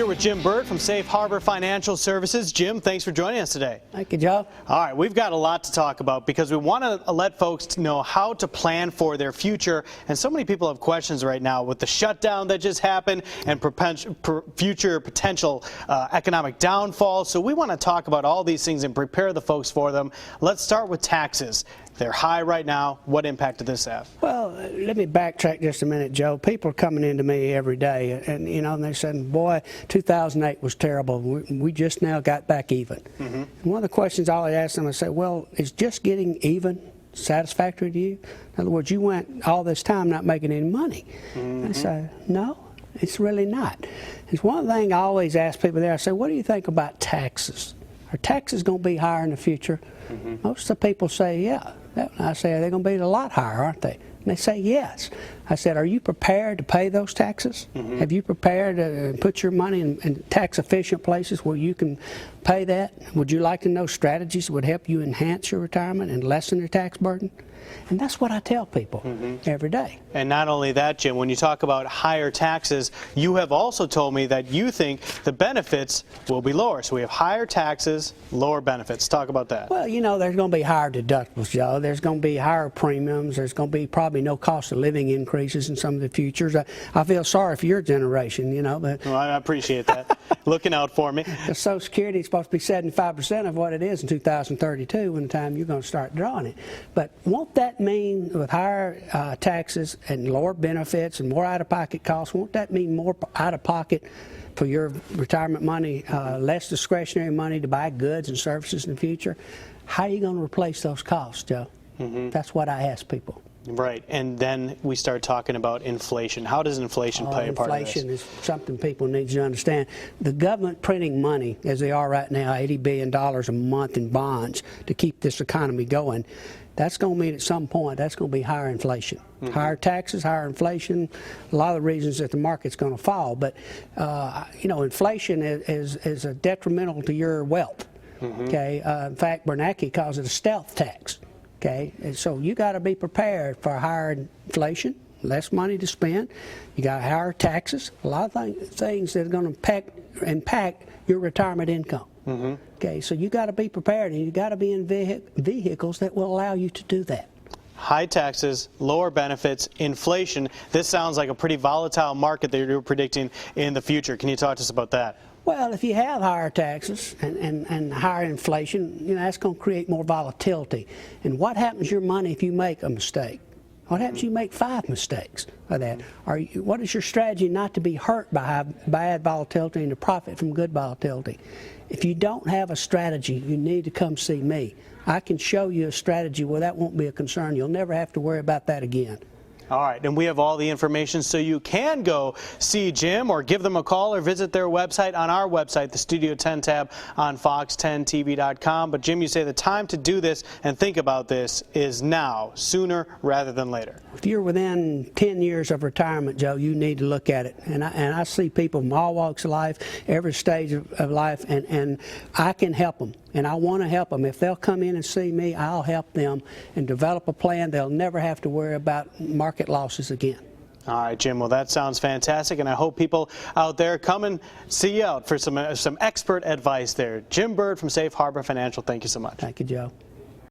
Here with Jim Bird from Safe Harbor Financial Services. Jim, thanks for joining us today. Thank you, Joe. All right, we've got a lot to talk about because we want to let folks know how to plan for their future. And so many people have questions right now with the shutdown that just happened and future potential economic downfall. So we want to talk about all these things and prepare the folks for them. Let's start with taxes. They're high right now. What impact did this have? Well, let me backtrack just a minute, Joe. People are coming into me every day, and and they're saying, boy, 2008 was terrible. We just now got back even. And one of the questions I always ask them, I say, well, is just getting even satisfactory to you? In other words, you went all this time not making any money. I say, no, it's really not. It's one thing I always ask people there. I say, what do you think about taxes? Are taxes going to be higher in the future? Most of the people say, yeah. I say, are they going to be a lot higher, aren't they? And they say, yes. I said, are you prepared to pay those taxes? Have you prepared to put your money in tax-efficient places where you can pay that? Would you like to know strategies that would help you enhance your retirement and lessen your tax burden? And that's what I tell people every day. And not only that, Jim, when you talk about higher taxes, you have also told me that you think the benefits will be lower. So we have higher taxes, lower benefits. Talk about that. Well, there's going to be higher deductibles, Joe. There's going to be higher premiums. There's going to be probably no cost of living increases in some of the futures. I feel sorry for your generation, but well, I appreciate that. Looking out for me. The Social Security is supposed to be 75% of what it is in 2032 when the time you're going to start drawing it. But won't that mean with higher taxes and lower benefits and more out-of-pocket costs, won't that mean more out-of-pocket for your retirement money, less discretionary money to buy goods and services in the future? How are you going to replace those costs, Joe? That's what I ask people. Right, and then we start talking about inflation. How does inflation play a part of this? Inflation is something people need to understand. The government printing money, as they are right now, $80 billion a month in bonds to keep this economy going, that's going to mean at some point that's going to be higher inflation. Higher taxes, higher inflation, a lot of the reasons that the market's going to fall. But, inflation is a detrimental to your wealth. Okay, in fact, Bernanke calls it a stealth tax. Okay, and so you got to be prepared for higher inflation, less money to spend. You got higher taxes, a lot of things that are going to impact your retirement income. Okay, so you got to be prepared, and you got to be in vehicles that will allow you to do that. High taxes, lower benefits, inflation. This sounds like a pretty volatile market that you're predicting in the future. Can you talk to us about that? Well, if you have higher taxes and higher inflation, that's going to create more volatility. And what happens to your money if you make a mistake? What happens if you make 5 mistakes of that? What is your strategy not to be hurt by bad volatility and to profit from good volatility? If you don't have a strategy, you need to come see me. I can show you a strategy where that won't be a concern. You'll never have to worry about that again. All right, and we have all the information so you can go see Jim or give them a call or visit their website on our website, the Studio 10 tab on fox10tv.com. But Jim, you say the time to do this and think about this is now, sooner rather than later. If you're within 10 years of retirement, Joe, you need to look at it. And I see people from all walks of life, every stage of life, and I can help them. And I want to help them. If they'll come in and see me, I'll help them and develop a plan. They'll never have to worry about market losses again. All right, Jim. Well, that sounds fantastic, and I hope people out there come and see you out for some expert advice there. Jim Bird from Safe Harbor Financial, thank you so much. Thank you, Joe.